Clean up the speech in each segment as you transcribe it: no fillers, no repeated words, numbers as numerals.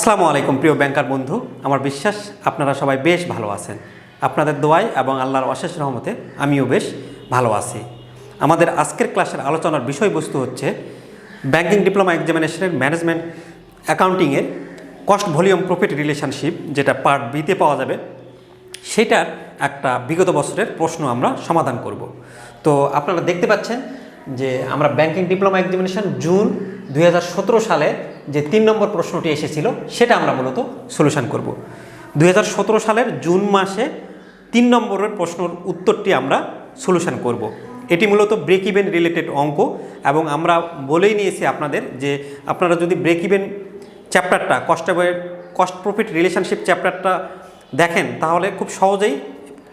আসসালামু আলাইকুম প্রিয় ব্যাংকার বন্ধু, আমার বিশ্বাস আপনারা সবাই বেশ ভালো আছেন। আপনাদের দোয়ায় এবং আল্লাহর অশেষ রহমতে আমিও বেশ ভালো আছি। আমাদের আজকের ক্লাসের আলোচনার বিষয়বস্তু হচ্ছে ব্যাংকিং ডিপ্লোমা এক্সামিনেশনের ম্যানেজমেন্ট অ্যাকাউন্টিংয়ের কস্ট ভলিউম প্রফিট রিলেশনশিপ, যেটা পার্ট বিতে পাওয়া যাবে, সেটার একটা বিগত বছরের প্রশ্ন আমরা সমাধান করব। তো আপনারা দেখতে পাচ্ছেন যে আমরা ব্যাংকিং ডিপ্লোমা এক্সামিনেশন জুন 2017 সালে যে 3 নম্বর প্রশ্নটি এসেছিল সেটা আমরা মূলত সলিউশন করব। 2017 সালের জুন মাসে 3 নম্বরের প্রশ্নের উত্তরটি আমরা সলিউশন করব। এটি মূলত ব্রেক ইভেন রিলেটেড অঙ্ক, এবং আমরা বলেই নিয়েছি আপনাদের যে আপনারা যদি ব্রেক ইভেন চ্যাপ্টারটা কস্ট প্রফিট রিলেশনশিপ চ্যাপ্টারটা দেখেন তাহলে খুব সহজেই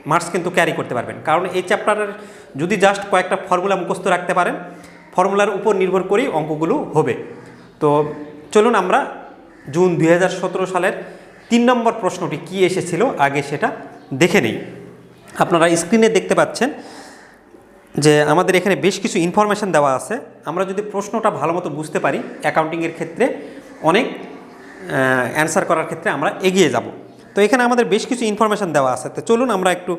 মার্কস কিন্তু ক্যারি করতে পারবেন। কারণ এই চ্যাপ্টারের যদি জাস্ট কয়েকটা ফর্মুলা মুখস্থ রাখতে পারেন, ফর্মুলার উপর নির্ভর করেই অঙ্কগুলো হবে। তো চলুন আমরা জুন 2017 সালের 3 নম্বর প্রশ্নটি কি এসেছিল আগে সেটা দেখে নেই। আপনারা স্ক্রিনে দেখতে পাচ্ছেন যে আমাদের এখানে বেশ কিছু ইনফরমেশান দেওয়া আছে। আমরা যদি প্রশ্নটা ভালো মতো বুঝতে পারি, অ্যাকাউন্টিংয়ের ক্ষেত্রে অনেক অ্যান্সার করার ক্ষেত্রে আমরা এগিয়ে যাব। তো এখানে আমাদের বেশ কিছু ইনফরমেশান দেওয়া আছে। তো চলুন আমরা একটু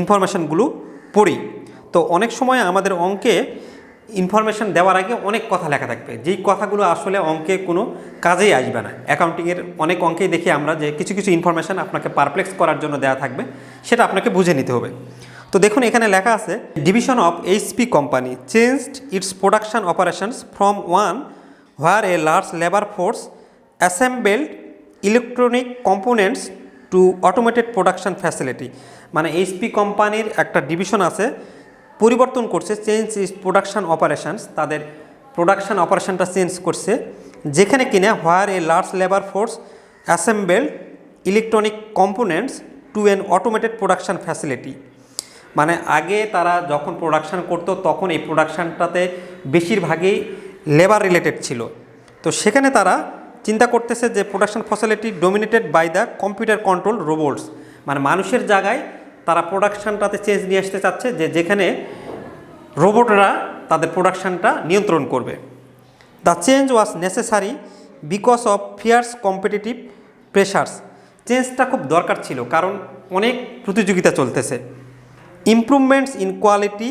ইনফরমেশানগুলো পড়ি। তো অনেক সময় আমাদের অঙ্কে ইনফরমেশান দেওয়ার আগে অনেক কথা লেখা থাকবে, যেই কথাগুলো আসলে অঙ্কে কোনো কাজেই আসবে না। অ্যাকাউন্টিংয়ের অনেক অঙ্কেই দেখি আমরা যে কিছু কিছু ইনফরমেশান আপনাকে পারপ্লেক্স করার জন্য দেওয়া থাকবে, সেটা আপনাকে বুঝে নিতে হবে। তো দেখুন এখানে লেখা আছে, division of HP company changed its production operations from one where a large labour force assembled electronic components to automated production facility. মানে এইচপি কোম্পানির একটা ডিভিশন আছে, পরিবর্তন করছে, চেঞ্জ ইস প্রোডাকশান অপারেশানস, তাদের প্রোডাকশান অপারেশানটা চেঞ্জ করছে, যেখানে কিনা where a large labour force assembled electronic components to an automated production facility. মানে আগে তারা যখন প্রোডাকশান করতো তখন এই প্রোডাকশানটাতে বেশিরভাগই লেবার রিলেটেড ছিল। তো সেখানে তারা চিন্তা করতেছে যে production facility dominated by the computer control robots, মানে মানুষের জায়গায় তারা প্রোডাকশানটাতে চেঞ্জ নিয়ে আসতে চাচ্ছে, যেখানে রোবটরা তাদের প্রোডাকশানটা নিয়ন্ত্রণ করবে। The change was necessary because of fierce competitive pressures. চেঞ্জটা খুব দরকার ছিল কারণ অনেক প্রতিযোগিতা চলতেছে। Improvements in quality,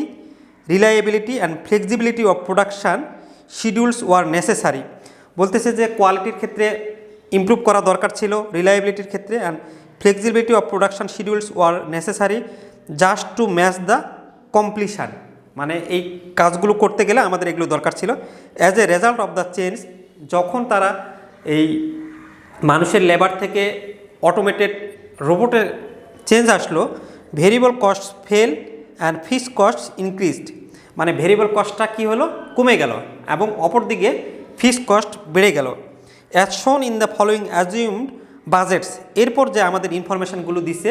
reliability and flexibility of production schedules were necessary. বলতেছে যে কোয়ালিটির ক্ষেত্রে ইমপ্রুভ করা দরকার ছিল, রিলায়েবিলিটির ক্ষেত্রে, and flexibility of production schedules were necessary just to match the completion. মানে এই কাজগুলো করতে গেলে আমাদের এগুলো দরকার ছিল। As a result of the change, যখন তারা এই মানুষের লেবার থেকে অটোমেটেড রোবটের চেঞ্জ আসলো, variable cost fail and fixed cost increased. মানে ভেরিয়েবল কস্টটা কী হলো, কমে গেল, এবং অপরদিকে ফিক্সড কস্ট বেড়ে গেল। As shown in the following assumed budgets. এরপর যে আমাদের ইনফরমেশানগুলো দিচ্ছে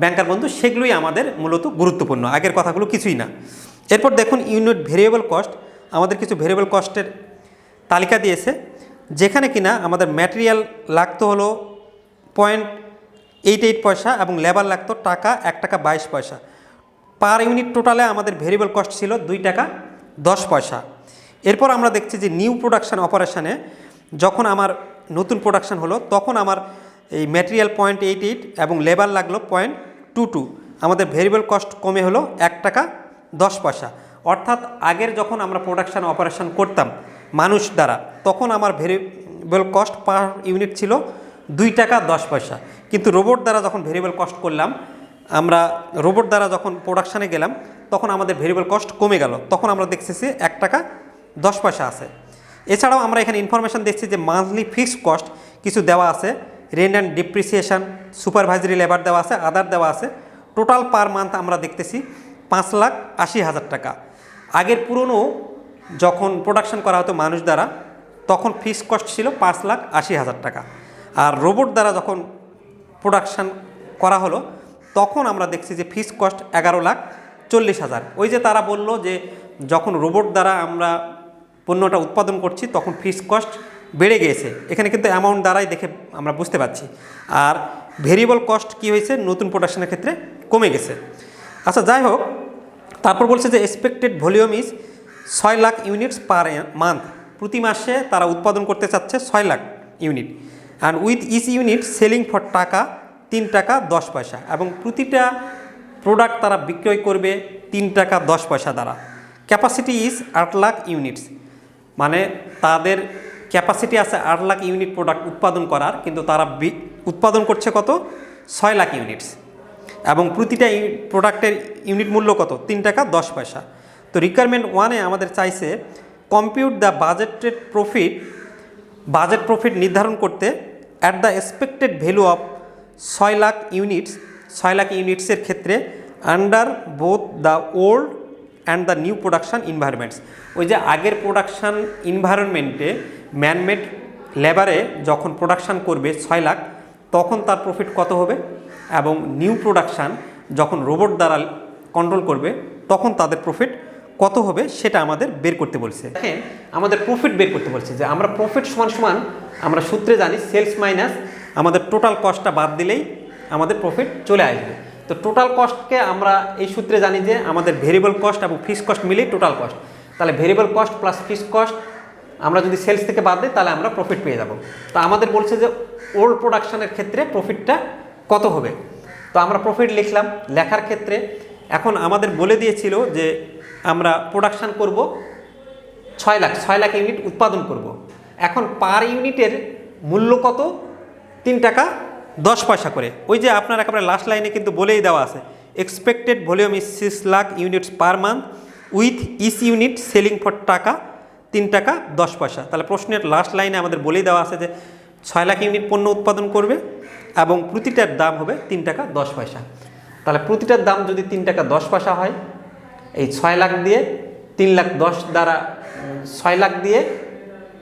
ব্যাংকার বন্ধু, সেগুলোই আমাদের মূলত গুরুত্বপূর্ণ, আগের কথাগুলো কিছুই না। এরপর দেখুন ইউনিট ভেরিয়েবল কস্ট, আমাদের কিছু ভেরিয়েবল কস্টের তালিকা দিয়েছে, যেখানে কিনা আমাদের ম্যাটেরিয়াল লাগতো হলো 0.88 পয়সা এবং লেবার লাগতো টাকা 1 টাকা 22 পয়সা। পার ইউনিট টোটালে আমাদের ভেরিয়েবল কস্ট ছিল 2 টাকা 10 পয়সা। এরপর আমরা দেখছি যে নিউ প্রোডাকশান অপারেশানে যখন আমার নতুন প্রোডাকশান হলো, তখন আমার এই ম্যাটেরিয়াল 0.88 এবং লেবার লাগলো 0.22। আমাদের ভেরিয়েবল কস্ট কমে হলো 1 টাকা 10 পয়সা। অর্থাৎ আগের যখন আমরা প্রোডাকশান অপারেশান করতাম মানুষ দ্বারা, তখন আমার ভেরিয়েবল কস্ট পার ইউনিট ছিল 2 টাকা 10 পয়সা। কিন্তু রোবট দ্বারা যখন ভেরিয়েবল কস্ট করলাম, আমরা রোবট দ্বারা যখন প্রোডাকশানে গেলাম, তখন আমাদের ভেরিয়েবল কস্ট কমে গেল, তখন আমরা দেখতেছি 1 টাকা 10 পয়সা আছে। এছাড়াও আমরা এখানে ইনফরমেশান দেখছি যে মান্থলি ফিক্সড কস্ট কিছু দেওয়া আছে, rent and depreciation, supervisory labour দেওয়া আছে, আদার দেওয়া আছে। টোটাল পার মান্থ আমরা দেখতেছি 5,80,000 টাকা। আগের পুরনো যখন প্রোডাকশান করা হতো মানুষ দ্বারা, তখন ফিক্সড কস্ট ছিল 5,80,000 টাকা। আর রোবট দ্বারা যখন প্রোডাকশান করা হলো, তখন আমরা দেখছি যে ফিক্সড কস্ট 11,40,000। ওই যে তারা বলল যে যখন রোবট দ্বারা আমরা পণ্যটা উৎপাদন করছি তখন ফিক্সড কস্ট বেড়ে গিয়েছে, এখানে কিন্তু অ্যামাউন্ট দ্বারাই দেখে আমরা বুঝতে পারছি। আর ভেরিয়েবল কস্ট কি হয়েছে, নতুন প্রোডাকশনের ক্ষেত্রে কমে গেছে। আচ্ছা যাই হোক, তারপর বলছে যে expected volume is 6 lakh units per month. প্রতি মাসে তারা উৎপাদন করতে চাচ্ছে 6 lakh unit. And with each unit selling for taka 3 টাকা 10 পয়সা, এবং প্রতিটা প্রোডাক্ট তারা বিক্রয় করবে 3 টাকা 10 পয়সা দ্বারা। ক্যাপাসিটি ইজ 8 লাখ ইউনিটস, মানে তাদের ক্যাপাসিটি আছে 8 লাখ ইউনিট প্রোডাক্ট উৎপাদন করার, কিন্তু তারা উৎপাদন করছে কত? 6 লাখ ইউনিটস, এবং প্রতিটা প্রোডাক্টের ইউনিট মূল্য কত? 3 টাকা 10 পয়সা। তো রিকোয়ারমেন্ট 1-এ আমাদের চাইছে কম্পিউট দ্য বাজেট প্রফিট নির্ধারণ করতে at the expected value of 6 lakh units, 6 lakh ইউনিটসের ক্ষেত্রে under both the old and the new production environments. ওই যে আগের প্রোডাকশান ইনভায়রনমেন্টে ম্যানমেড লেবারে যখন প্রোডাকশান করবে 6 লাখ, তখন তার প্রফিট কত হবে, এবং নিউ প্রোডাকশান যখন রোবট দ্বারা কন্ট্রোল করবে তখন তাদের প্রফিট কত হবে সেটা আমাদের বের করতে বলছে। দেখেন আমাদের প্রফিট বের করতে বলছে, যে আমরা প্রফিট সমান সমান আমরা সূত্রে জানি সেলস মাইনাস আমাদের টোটাল কস্টটা বাদ দিলেই আমাদের প্রফিট চলে আসবে। তো টোটাল কস্টকে আমরা এই সূত্রে জানি যে আমাদের ভেরিয়েবল কস্ট এবং ফিক্সড কস্ট মিলেই টোটাল কস্ট। তাহলে variable cost plus fixed cost আমরা যদি সেলস থেকে বাদ দিই তাহলে আমরা প্রফিট পেয়ে যাব। তো আমাদের বলছে যে ওল্ড প্রোডাকশানের ক্ষেত্রে প্রফিটটা কত হবে। তো আমরা প্রফিট লিখলাম, লেখার ক্ষেত্রে এখন আমাদের বলে দিয়েছিল যে আমরা প্রোডাকশান করব 6 লাখ ইউনিট উৎপাদন করব। এখন পার ইউনিটের মূল্য কত? 3 টাকা 10 পয়সা করে। ওই যে আপনার একেবারে লাস্ট লাইনে কিন্তু বলেই দেওয়া আছে expected volume is 6 lakh units per month with each unit selling for taka 3 টাকা 10 পয়সা। তাহলে প্রশ্নের লাস্ট লাইনে আমাদের বলেই দেওয়া আছে যে 6 লাখ ইউনিট পণ্য উৎপাদন করবে এবং প্রতিটার দাম হবে 3 টাকা 10 পয়সা। তাহলে প্রতিটার দাম যদি 3 টাকা 10 পয়সা হয়, এই 6 লাখ দিয়ে 3 লাখ 10 দ্বারা 6 লাখ দিয়ে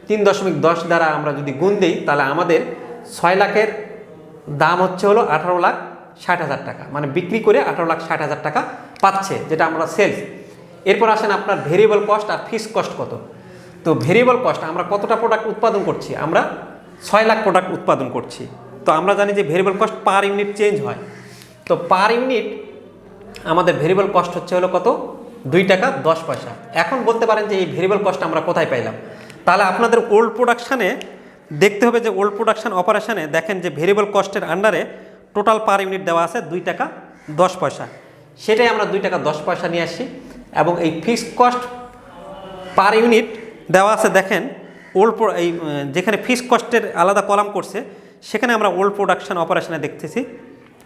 3.10 দ্বারা আমরা যদি গুণ দিই, তাহলে আমাদের 6 লাখের দাম হচ্ছে হলো 18,60,000 টাকা, মানে বিক্রি করে 18,60,000 টাকা পাচ্ছে, যেটা আমরা সেলস। এরপর আসেন আপনার ভেরিয়েবল কস্ট আর ফিক্সড কস্ট কত। তো ভেরিয়েবল কস্ট আমরা কতটা প্রোডাক্ট উৎপাদন করছি? আমরা 6 লাখ প্রোডাক্ট উৎপাদন করছি। তো আমরা জানি যে variable cost per unit change হয়। তো পার ইউনিট আমাদের ভেরিয়েবল কস্ট হচ্ছে হলো কত? 2 টাকা 10 পয়সা। এখন বলতে পারেন যে এই ভেরিয়েবল কস্ট আমরা কোথায় পাইলাম? তাহলে আপনাদের ওল্ড প্রোডাকশানে দেখতে হবে যে ওল্ড প্রোডাকশান অপারেশনে দেখেন যে ভেরিয়েবল কস্টের আন্ডারে টোটাল পার ইউনিট দেওয়া আছে 2 টাকা 10 পয়সা। সেটাই আমরা 2 টাকা 10 পয়সা নিয়ে আসি, এবং এই ফিক্সড কস্ট পার ইউনিট দেওয়া আছে। দেখেন ওল্ড এই যেখানে ফিক্সড কস্টের আলাদা কলাম করছে সেখানে আমরা ওল্ড প্রোডাকশান অপারেশনে দেখতেছি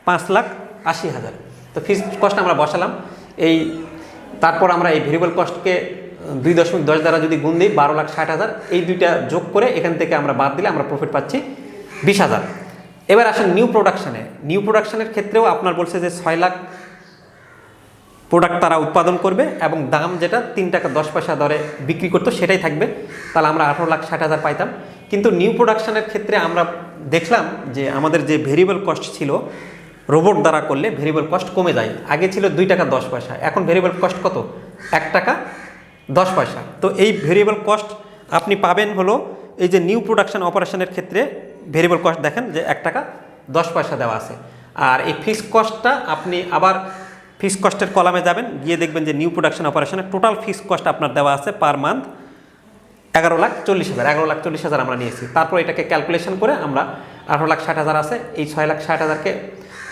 5,80,000। তো ফিক্সড কস্ট আমরা বসালাম, এই তারপর আমরা এই ভেরিয়েবল কস্টকে 2.10 দ্বারা যদি গুণ দিই 12,60,000, এই দুইটা যোগ করে এখান থেকে আমরা বাদ দিলে আমরা প্রফিট পাচ্ছি 20,000। এবার আসেন নিউ প্রোডাকশানে। নিউ প্রোডাকশানের ক্ষেত্রেও আপনার বলছে যে 6 লাখ প্রোডাক্ট তারা উৎপাদন করবে এবং দাম যেটা 3 টাকা 10 পয়সা দরে বিক্রি করতো সেটাই থাকবে, তাহলে আমরা 18,60,000 পাইতাম। কিন্তু নিউ প্রোডাকশানের ক্ষেত্রে আমরা দেখলাম যে আমাদের যে ভেরিয়েবল কস্ট ছিল রোবট দ্বারা করলে ভেরিয়েবল কস্ট কমে যায়। আগে ছিল 2 টাকা 10 পয়সা, এখন ভেরিয়েবল কস্ট কত? 1 টাকা 10 পয়সা। তো এই ভেরিয়েবল কস্ট আপনি পাবেন হলো এই যে নিউ প্রোডাকশান অপারেশনের ক্ষেত্রে ভেরিয়েবল কস্ট দেখেন যে 1 টাকা 10 পয়সা দেওয়া আছে। আর এই ফিক্সড কস্টটা আপনি আবার ফিক্সড কস্টের কলামে যাবেন, গিয়ে দেখবেন যে নিউ প্রোডাকশন অপারেশনের টোটাল ফিক্সড কস্ট আপনার দেওয়া আছে পার মান্থ 11,40,000। 11,40,000 আমরা নিয়েছি। তারপর এটাকে ক্যালকুলেশন করে আমরা 18,60,000 আছে, এই 6,60,000কে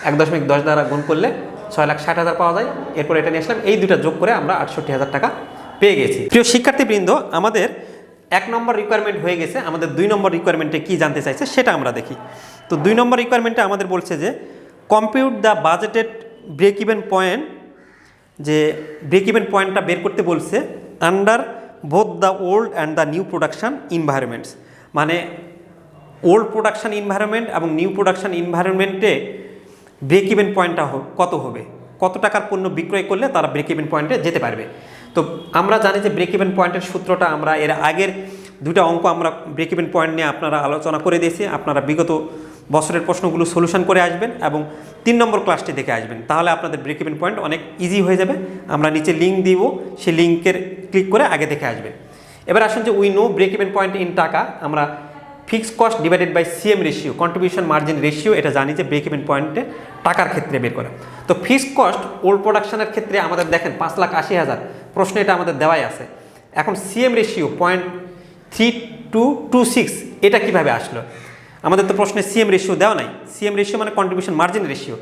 1.10 দ্বারা গুণ করলে 6,60,000 পাওয়া যায়। এরপর এটা নিয়ে আসলাম, এই দুটা যোগ করে আমরা 68,000 টাকা পেয়ে গেছি। প্রিয় শিক্ষার্থীবৃন্দ, আমাদের 1 নম্বর রিকোয়ারমেন্ট হয়ে গেছে। আমাদের 2 নম্বর রিকোয়ারমেন্টে কী জানতে চাইছে সেটা আমরা দেখি। তো 2 নম্বর রিকোয়ারমেন্টে আমাদের বলছে যে compute the budgeted break even point, যে ব্রেক ইভেন পয়েন্টটা বের করতে বলছে under both the old and the new production environments. মানে ওল্ড প্রোডাকশান ইনভায়রনমেন্ট এবং নিউ প্রোডাকশান ইনভায়রনমেন্টে ব্রেক ইভেন পয়েন্টটা কত হবে, কত টাকার পণ্য বিক্রয় করলে তারা ব্রেক ইভেন পয়েন্টে যেতে পারবে। তো আমরা জানি যে ব্রেক ইভেন পয়েন্টের সূত্রটা আমরা এর আগের 2টা অঙ্ক আমরা ব্রেক ইভেন পয়েন্ট নিয়ে আপনারা আলোচনা করে দিয়েছি। আপনারা বিগত বছরের প্রশ্নগুলো সলিউশন করে আসবেন এবং 3 নম্বর ক্লাসটি দেখে আসবেন, তাহলে আপনাদের ব্রেক ইভেন পয়েন্ট অনেক ইজি হয়ে যাবে। আমরা নিচে লিঙ্ক দিব, সেই লিঙ্কের ক্লিক করে আগে দেখে আসবেন। এবার আসুন যে we know break even point in taka, আমরা fixed cost divided by CM ratio, contribution margin ratio, এটা জানি যে ব্রেক ইভেন পয়েন্টে টাকার ক্ষেত্রে বের করা। তো ফিক্সড কস্ট ওল্ড প্রোডাকশনের ক্ষেত্রে আমাদের দেখেন 5,80,000, প্রশ্নে এটা আমাদের দেওয়াই আছে। এখন সিএম রেশিও 0.3226, এটা কিভাবে আসলো? আমাদের তো প্রশ্নে সিএম রেশিও দেওয়া নাই। সিএম রেশিও মানে কন্ট্রিবিউশন মার্জিন রেশিও।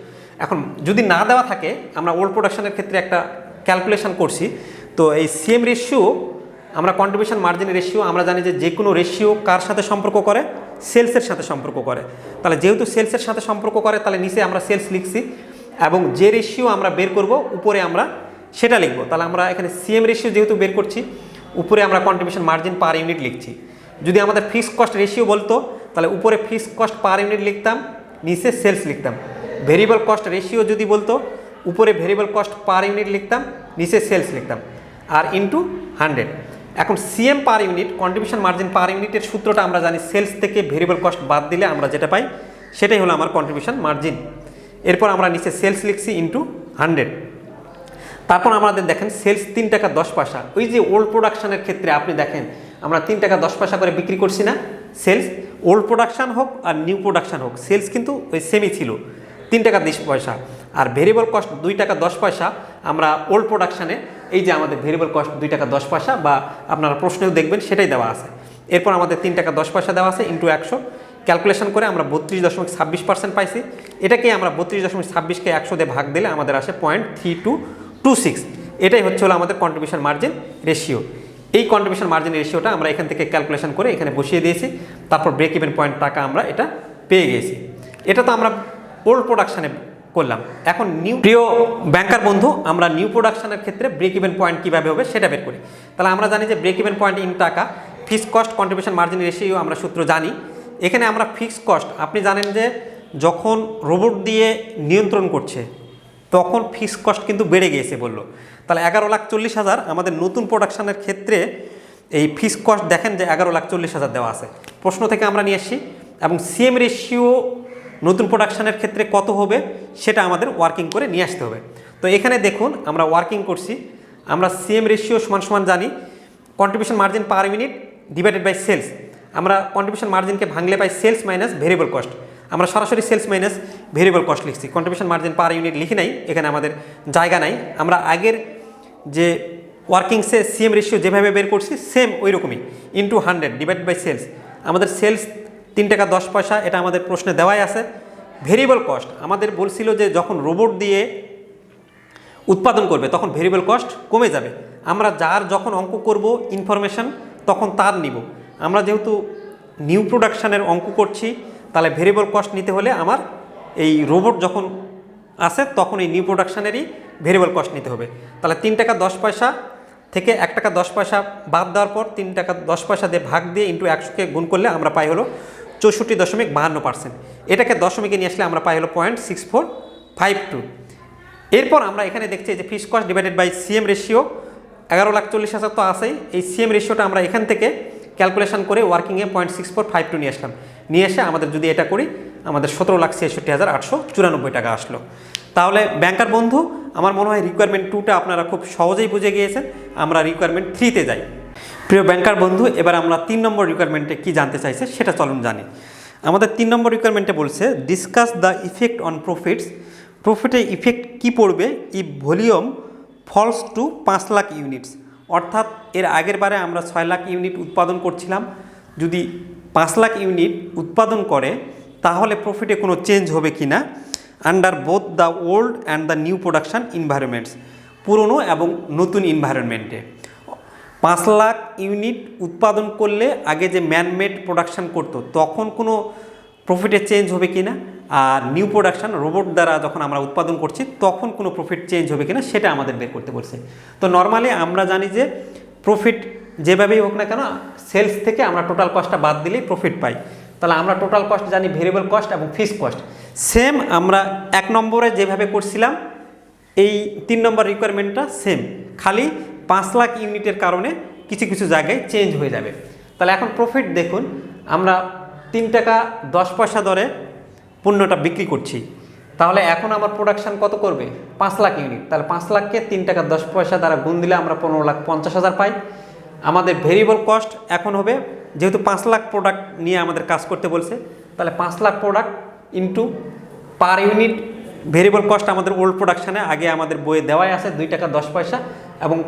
এখন যদি না দেওয়া থাকে, আমরা ওল্ড প্রোডাকশনের ক্ষেত্রে একটা ক্যালকুলেশন করছি। তো এই সিএম রেশিও, আমরা কন্ট্রিবিউশন মার্জিন রেশিও আমরা জানি যে কোনো রেশিও কার সাথে সম্পর্ক করে, সেলসের সাথে সম্পর্ক করে। তাহলে যেহেতু সেলসের সাথে সম্পর্ক করে, তাহলে নিচে আমরা সেলস লিখছি এবং যে রেশিও আমরা বের করব উপরে আমরা সেটা লিখব। তাহলে আমরা এখানে সিএম রেশিও যেহেতু বের করছি, উপরে আমরা কন্ট্রিবিউশন মার্জিন পার ইউনিট লিখছি। যদি আমাদের ফিক্সড কস্ট রেশিও বলতো, তাহলে উপরে ফিক্সড কস্ট পার ইউনিট লিখতাম, নিচে সেলস লিখতাম। ভেরিয়েবল কস্ট রেশিও যদি বলতো, উপরে ভেরিয়েবল কস্ট পার ইউনিট লিখতাম, নিচে সেলস লিখতাম, আর ইনটু 100। এখন CM per unit, contribution margin পার ইউনিটের সূত্রটা আমরা জানি, সেলস থেকে ভেরিয়েবল কস্ট বাদ দিলে আমরা যেটা পাই সেটাই হলো আমার কন্ট্রিবিউশন মার্জিন। এরপর আমরা নিচে সেলস লিখছি ইনটু 100। তারপর আমাদের দেখেন সেলস 3 টাকা 10 পয়সা। ওই যে ওল্ড প্রোডাকশনের ক্ষেত্রে আপনি দেখেন আমরা 3 টাকা 10 পয়সা করে বিক্রি করছি না সেলস। ওল্ড প্রোডাকশন হোক আর নিউ প্রোডাকশন হোক, সেলস কিন্তু ওই সেমই ছিল, 3 টাকা 10 পয়সা। আর ভেরিয়েবল কস্ট 2 টাকা 10 পয়সা আমরা ওল্ড প্রোডাকশানে, এই যে আমাদের ভেরিয়েবল কস্ট 2 টাকা 10 পয়সা, বা আপনারা প্রশ্নেও দেখবেন সেটাই দেওয়া আছে। এরপর আমাদের 3 টাকা 10 পয়সা দেওয়া আছে ইন্টু 100, ক্যালকুলেশন করে আমরা 32.26% পাইছি। এটাকে আমরা 32.26কে 100 দিয়ে ভাগ দিলে আমাদের আসে 0.3226। এটাই হচ্ছে হলো আমাদের কন্ট্রিবিউশন মার্জিন রেশিও। এই কন্ট্রিবিউশন মার্জিন রেশিওটা আমরা এখান থেকে ক্যালকুলেশন করে এখানে বসিয়ে দিয়েছি। তারপর ব্রেক ইভেন পয়েন্ট টাকা আমরা এটা পেয়ে গেছি। এটা তো আমরা ওল্ড প্রোডাকশানে করলাম। এখন নিউ, প্রিয় ব্যাংকার বন্ধু, আমরা নিউ প্রোডাকশনের ক্ষেত্রে ব্রেক ইভেন পয়েন্ট কীভাবে হবে সেটা বের করি। তাহলে আমরা জানি যে ব্রেক ইভেন পয়েন্ট ইন টাকা, fixed cost contribution margin ratio আমরা সূত্র জানি। এখানে আমরা ফিক্সড কস্ট, আপনি জানেন যে যখন রোবট দিয়ে নিয়ন্ত্রণ করছে তখন ফিক্সড কস্ট কিন্তু বেড়ে গিয়েছে বললো। তাহলে 11,40,000 আমাদের নতুন প্রোডাকশনের ক্ষেত্রে এই ফিক্সড কস্ট দেখেন যে 11,40,000 দেওয়া আছে, প্রশ্ন থেকে আমরা নিয়ে আসছি। এবং সিএম রেশিও নতুন প্রোডাকশনের ক্ষেত্রে কত হবে সেটা আমাদের ওয়ার্কিং করে নিয়ে আসতে হবে। তো এখানে দেখুন আমরা ওয়ার্কিং করছি, আমরা সিএম রেশিও সমান সমান জানি contribution margin per unit divided by sales. আমরা কন্ট্রিবিউশন মার্জিনকে ভাঙলে পাই সেলস মাইনাস ভেরিয়েবল কস্ট। আমরা সরাসরি সেলস মাইনাস ভেরিয়েবল কস্ট লিখছি, কন্ট্রিবিউশন মার্জিন পার ইউনিট লিখি নাই, এখানে আমাদের জায়গা নাই। আমরা আগের যে ওয়ার্কিংসে সিএম রেশিও যেভাবে বের করছি সেম ওই রকমই, ইন্টু 100 ডিভাইডেড বাই সেলস। আমাদের সেলস 3 টাকা 10 পয়সা, এটা আমাদের প্রশ্নে দেওয়াই আছে। ভেরিয়েবল কস্ট আমাদের বলছিল যে যখন রোবট দিয়ে উৎপাদন করবে তখন ভেরিয়েবল কস্ট কমে যাবে। আমরা যার যখন অঙ্ক করব ইনফরমেশান তখন তার নিব। আমরা যেহেতু নিউ প্রোডাকশানের অঙ্ক করছি, তাহলে ভেরিয়েবল কস্ট নিতে হলে আমার এই রোবট যখন আসে তখন এই নিউ প্রোডাকশানেরই ভেরিয়েবল কস্ট নিতে হবে। তাহলে 3 টাকা 10 পয়সা থেকে 1 টাকা 10 পয়সা বাদ দেওয়ার পর 3 টাকা 10 পয়সা দিয়ে ভাগ দিয়ে ইন্টু 100কে গুণ করলে আমরা পাই হলো 64.52%। এটাকে দশমিকে নিয়ে আসলে আমরা পাই হলো 0.6452। এরপর আমরা এখানে দেখছি যে fixed cost divided by CM ratio 11,40,000 তো আছেই। এই সিএম রেশিওটা আমরা এখান থেকে ক্যালকুলেশন করে ওয়ার্কিংয়ে 0.6452 নিয়ে আসলাম। নিয়ে এসে আমাদের যদি এটা করি আমাদের 17,66,894 টাকা আসলো। তাহলে ব্যাংকার বন্ধু, আমার মনে হয় রিকোয়ারমেন্ট 2টা আপনারা খুব সহজেই বুঝে গিয়েছেন। আমরা রিকোয়ারমেন্ট 3তে যাই। প্রিয় ব্যাংকার বন্ধু, এবার আমরা 3 নম্বর রিকোয়ারমেন্টে কী জানতে চাইছে সেটা চলুন জানি। আমাদের 3 নম্বর রিকোয়ারমেন্টে বলছে discuss the effect on profits. প্রফিটে ইফেক্ট কি পড়বে if volume falls to 5 lakh units. অর্থাৎ এর আগের বারে আমরা 6 লাখ ইউনিট উৎপাদন করছিলাম, যদি 5 লাখ ইউনিট উৎপাদন করে তাহলে প্রফিটে কোনো চেঞ্জ হবে কি না under both the old and the new production environments. পুরনো এবং নতুন ইনভায়রনমেন্টে 5 লাখ ইউনিট উৎপাদন করলে আগে যে ম্যানমেড প্রোডাকশান করতো তখন কোনো প্রফিটে চেঞ্জ হবে কি না, আর নিউ প্রোডাকশান রোবট দ্বারা যখন আমরা উৎপাদন করছি তখন কোনো প্রফিট চেঞ্জ হবে কি না সেটা আমাদের বের করতে বলছে। তো নর্মালি আমরা জানি যে প্রফিট যেভাবেই হোক না কেন সেলস থেকে আমরা টোটাল কস্টটা বাদ দিলেই প্রফিট পাই। তাহলে আমরা টোটাল কস্ট জানি ভেরিয়েবল কস্ট এবং ফিক্সড কস্ট। সেম আমরা 1 নম্বরে যেভাবে করছিলাম এই 3 নম্বর রিকোয়ারমেন্টটা সেম, খালি 5 লাখ ইউনিটের কারণে কিছু কিছু জায়গায় চেঞ্জ হয়ে যাবে। তাহলে এখন প্রফিট দেখুন, আমরা 3 টাকা 10 পয়সা দরে পণ্যটা বিক্রি করছি, তাহলে এখন আমার প্রোডাকশান কত করবে 5 লাখ ইউনিট। তাহলে 5 লাখকে 3 টাকা 10 পয়সা দ্বারা গুণ দিলে আমরা 15,50,000 পাই। আমাদের ভেরিয়েবল কস্ট এখন হবে, যেহেতু 5 লাখ প্রোডাক্ট নিয়ে আমাদের কাজ করতে বলছে, তাহলে 5 lakh product into per unit variable cost আমাদের ওল্ড প্রোডাকশানে আগে আমাদের বইয়ে দেওয়াই আছে 2 টাকা 10 পয়সা, এবং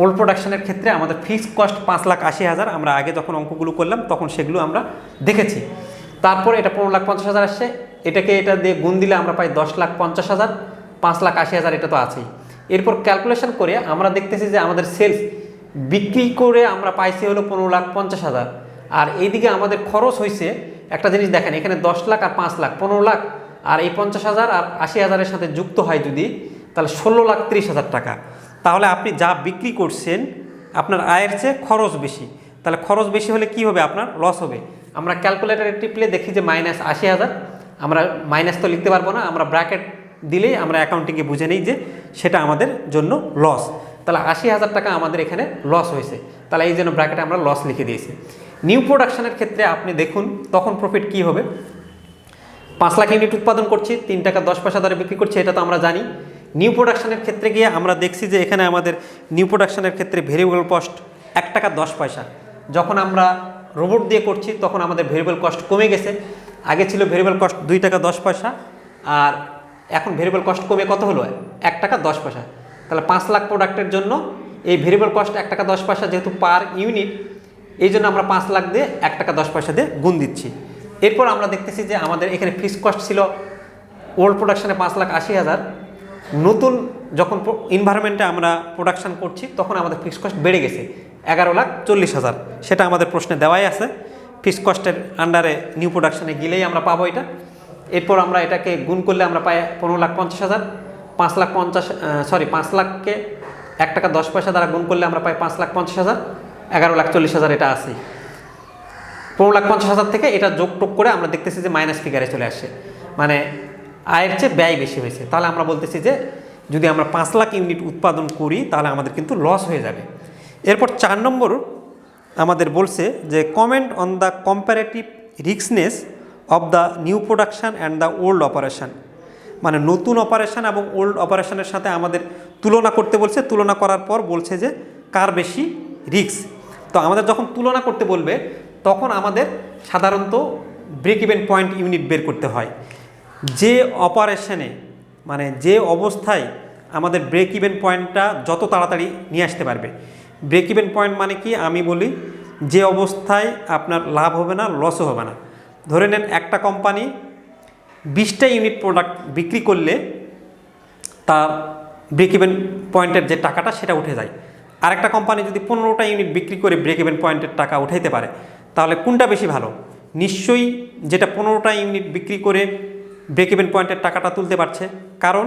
ওল্ড প্রোডাকশানের ক্ষেত্রে আমাদের ফিক্সড কস্ট 5,80,000। আমরা আগে যখন অঙ্কগুলো করলাম তখন সেগুলো আমরা দেখেছি। তারপর এটা 15,50,000 আসছে, এটাকে এটা দিয়ে গুণ দিলে আমরা পাই 10,50,000, 5,80,000 এটা তো আছেই। এরপর ক্যালকুলেশন করে আমরা দেখতেছি যে আমাদের সেলস বিক্রি করে আমরা পাইছি হলো 15,50,000, আর এইদিকে আমাদের খরচ হয়েছে একটা জিনিস দেখেন, এখানে 10 লাখ আর 5 লাখ 15 লাখ, আর এই 50,000 আর 80,000-এর সাথে যুক্ত হয় যদি, তাহলে 16,30,000 টাকা। তাহলে আপনি যা বিক্রি করছেন আপনার আয়ের চেয়ে খরচ বেশি, তাহলে খরচ বেশি হলে কি হবে, আপনার লস হবে। আমরা ক্যালকুলেটারে টিপলে দেখি যে -80,000, আমরা মাইনাস তো লিখতে পারবো না, আমরা ব্র্যাকেট দিলেই আমরা অ্যাকাউন্টিংয়ে বুঝে নিই যে সেটা আমাদের জন্য লস। তাহলে 80,000 টাকা আমাদের এখানে লস হয়েছে, তাহলে এই জন্য ব্র্যাকেটে আমরা লস লিখে দিয়েছি। নিউ প্রোডাকশনের ক্ষেত্রে আপনি দেখুন তখন প্রফিট কি হবে। 5 লাখ ইউনিট উৎপাদন করছি, 3 টাকা 10 পয়সা দরে বিক্রি করছি, এটা তো আমরা জানি। নিউ প্রোডাকশনের ক্ষেত্রে গিয়ে আমরা দেখছি যে এখানে আমাদের নিউ প্রোডাকশনের ক্ষেত্রে ভেরিয়েবল কস্ট 1 টাকা 10 পয়সা। যখন আমরা রোবট দিয়ে করছি তখন আমাদের ভেরিয়েবল কস্ট কমে গেছে, আগে ছিল ভেরিয়েবল কস্ট 2 টাকা 10 পয়সা, আর এখন ভেরিয়েবল কস্ট কমে কত হলো, 1 টাকা 10 পয়সা। তাহলে 5 লাখ প্রোডাক্টের জন্য এই ভেরিয়েবল কস্ট 1 টাকা 10 পয়সা যেহেতু পার ইউনিট, এই জন্য আমরা 5 লাখ দিয়ে 1 টাকা 10 পয়সা দিয়ে গুণ দিচ্ছি। এরপর আমরা দেখতেছি যে আমাদের এখানে ফিক্সড কস্ট ছিল ওল্ড প্রোডাকশনে 5,80,000, নতুন যখন এনভায়রনমেন্টে আমরা প্রোডাকশন করছি তখন আমাদের ফিক্সড কস্ট বেড়ে গেছে 11,40,000, সেটা আমাদের প্রশ্নে দেওয়াই আছে। ফিক্সড কস্টের আন্ডারে নিউ প্রোডাকশনে গেলেই আমরা পাবো এটা। এরপর আমরা এটাকে গুণ করলে আমরা পাই 15,50,000, 5 লাখকে 1 টাকা 10 পয়সা দ্বারা গুণ করলে আমরা পাই 5,50,000, 11,40,000 এটা আছে। 15,50,000 থেকে এটা যোগ টোগ করে আমরা দেখতেছি যে মাইনাস ফিগারে চলে আসে, মানে আয়ের চেয়ে ব্যয় বেশি হয়েছে। তাহলে আমরা বলতেছি যে যদি আমরা 5 লাখ ইউনিট উৎপাদন করি তাহলে আমাদের কিন্তু লস হয়ে যাবে। এরপর 4 নম্বর আমাদের বলছে যে comment on the comparative riskness of the new production and the old operation, মানে নতুন অপারেশান এবং ওল্ড অপারেশানের সাথে আমাদের তুলনা করতে বলছে। তুলনা করার পর বলছে যে কার বেশি রিস্ক। তো আমাদের যখন তুলনা করতে বলবে তখন আমাদের সাধারণত ব্রেক ইভেন পয়েন্ট ইউনিট বের করতে হয়। যে অপারেশনে মানে যে অবস্থায় আমাদের ব্রেক ইভেন পয়েন্টটা যত তাড়াতাড়ি নিয়ে আসতে পারবে। ব্রেক ইভেন পয়েন্ট মানে কি, আমি বলি যে অবস্থায় আপনার লাভ হবে না লসও হবে না। ধরে নেন একটা কোম্পানি 20টা ইউনিট প্রোডাক্ট বিক্রি করলে তার ব্রেক ইভেন পয়েন্টের যে টাকাটা সেটা উঠে যায়। আরেকটা কোম্পানি যদি 15টা ইউনিট বিক্রি করে ব্রেক ইভেন পয়েন্টের টাকা উঠাইতে পারে, তাহলে কোনটা বেশি ভালো? নিশ্চয়ই যেটা 15টা ইউনিট বিক্রি করে ব্রেক ইভেন পয়েন্টের টাকাটা তুলতে পারছে, কারণ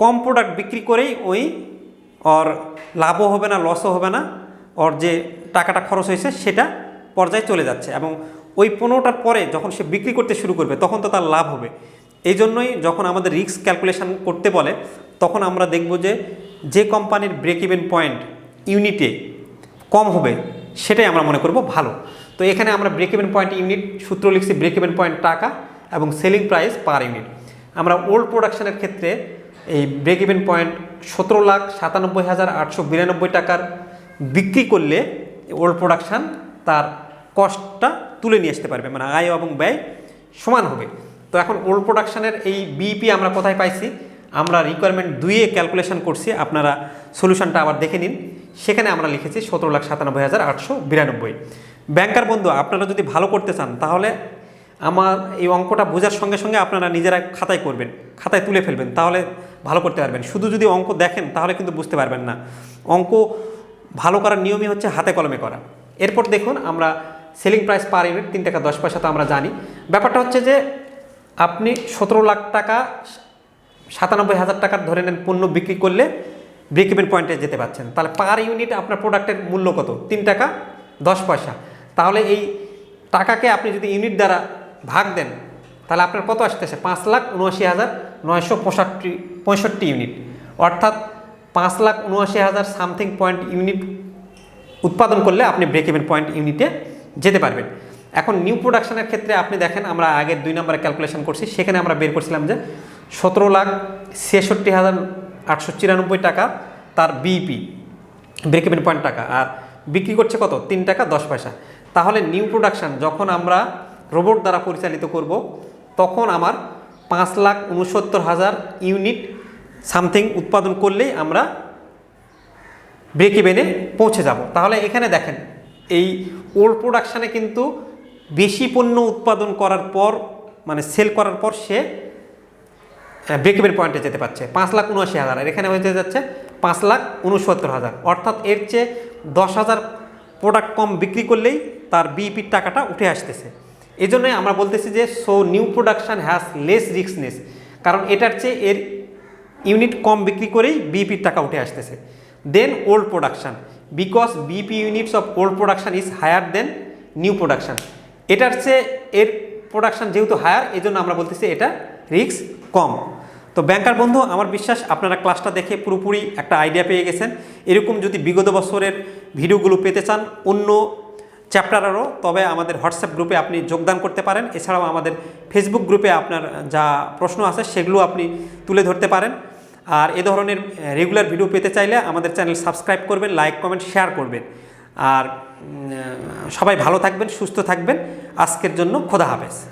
কম প্রোডাক্ট বিক্রি করেই ওই ওর লাভও হবে না লসও হবে না, ওর যে টাকাটা খরচ হয়েছে সেটা পর্যায়ে চলে যাচ্ছে, এবং ওই 15টার পরে যখন সে বিক্রি করতে শুরু করবে তখন তো তার লাভ হবে। এই জন্যই যখন আমাদের রিস্ক ক্যালকুলেশন করতে বলে তখন আমরা দেখব যে যে কোম্পানির ব্রেক ইভেন পয়েন্ট ইউনিটে কম হবে সেটাই আমরা মনে করব ভালো। তো এখানে আমরা ব্রেক ইভেন পয়েন্ট ইউনিট সূত্র লিখছি ব্রেক ইভেন পয়েন্ট টাকা এবং সেলিং প্রাইস পার ইউনিট। আমরা ওল্ড প্রোডাকশনের ক্ষেত্রে এই ব্রেক ইভেন পয়েন্ট 17,97,892 টাকার বিক্রি করলে ওল্ড প্রোডাকশান তার কস্টটা তুলে নিয়ে আসতে পারবে, মানে আয় এবং ব্যয় সমান হবে। তো এখন ওল্ড প্রোডাকশানের এই বিইপি আমরা কোথায় পাইছি, আমরা রিকোয়ারমেন্ট 2-এ ক্যালকুলেশন করছি, আপনারা সলিউশনটা আবার দেখে নিন। সেখানে আমরা লিখেছি 17,97,892। ব্যাংকার বন্ধু আপনারা যদি ভালো করতে চান তাহলে আমার এই অঙ্কটা বোঝার সঙ্গে সঙ্গে আপনারা নিজেরা খাতায় করবেন, খাতায় তুলে ফেলবেন, তাহলে ভালো করতে পারবেন। শুধু যদি অঙ্ক দেখেন তাহলে কিন্তু বুঝতে পারবেন না। অঙ্ক ভালো করার নিয়মই হচ্ছে হাতে কলমে করা। এরপর দেখুন আমরা সেলিং প্রাইস পার ইউনিট 3 টাকা 10 পয়সা তো আমরা জানি। ব্যাপারটা হচ্ছে যে আপনি 17 লাখ টাকা 97,000 টাকার ধরে নেন পণ্য বিক্রি করলে ব্রেক ইভেন পয়েন্টে যেতে পারছেন, তাহলে পার ইউনিট আপনার প্রোডাক্টের মূল্য কত? 3 টাকা 10 পয়সা। তাহলে এই টাকাকে আপনি যদি ইউনিট দ্বারা ভাগ দেন তাহলে আপনার কত আসতেছে? 5,79,965 ইউনিট, অর্থাৎ 5,79,000 সামথিং পয়েন্ট ইউনিট উৎপাদন করলে আপনি ব্রেক ইভেন পয়েন্ট ইউনিটে যেতে পারবেন। এখন নিউ প্রোডাকশনের ক্ষেত্রে আপনি দেখেন আমরা আগের 2 নম্বরে ক্যালকুলেশন করছি, সেখানে আমরা বের করছিলাম যে 17,66,894 টাকা তার বিইপি ব্রেক ইভেন পয়েন্ট টাকা, আর বিক্রি করছে কত? 3 টাকা 10 পয়সা। তাহলে নিউ প্রোডাকশান যখন আমরা রোবট দ্বারা পরিচালিত করব তখন আমার 5,69,000 ইউনিট সামথিং উৎপাদন করলেই আমরা ব্রেক ইভেনে পৌঁছে যাব। তাহলে এখানে দেখেন এই ওল্ড প্রোডাকশানে কিন্তু বেশি পণ্য উৎপাদন করার পর মানে সেল করার পর সে ব্রেক ইভেন পয়েন্টে যেতে পারছে 5,79,000, আর এখানে হতে যাচ্ছে 5,69,000, অর্থাৎ এর চেয়ে 10,000 প্রোডাক্ট কম বিক্রি করলেই তার বিইপির টাকাটা উঠে আসতেছে। এই জন্যই আমরা বলতেছি যে so new production has less riskness, কারণ এটার চেয়ে এর ইউনিট কম বিক্রি করেই বিইপির টাকা উঠে আসতেছে। Then old production, because BEP units of old production is higher than new production, এটার চেয়ে এর প্রোডাকশান যেহেতু হায়ার, এই জন্য আমরা বলতেছি এটা রিস্ক কম। তো ব্যাংকার বন্ধু, আমার বিশ্বাস আপনারা ক্লাসটা দেখে পুরোপুরি একটা আইডিয়া পেয়ে গেছেন। এরকম যদি বিগত বছরের ভিডিওগুলো পেতে চান অন্য চ্যাপ্টারেরও, তবে আমাদের হোয়াটসঅ্যাপ গ্রুপে আপনি যোগদান করতে পারেন। এছাড়াও আমাদের ফেসবুক গ্রুপে আপনার যা প্রশ্ন আছে সেগুলো আপনি তুলে ধরতে পারেন। আর এ ধরনের রেগুলার ভিডিও পেতে চাইলে আমাদের চ্যানেল সাবস্ক্রাইব করবেন, লাইক কমেন্ট শেয়ার করবেন। আর সবাই ভালো থাকবেন, সুস্থ থাকবেন। আজকের জন্য খোদা হাফেজ।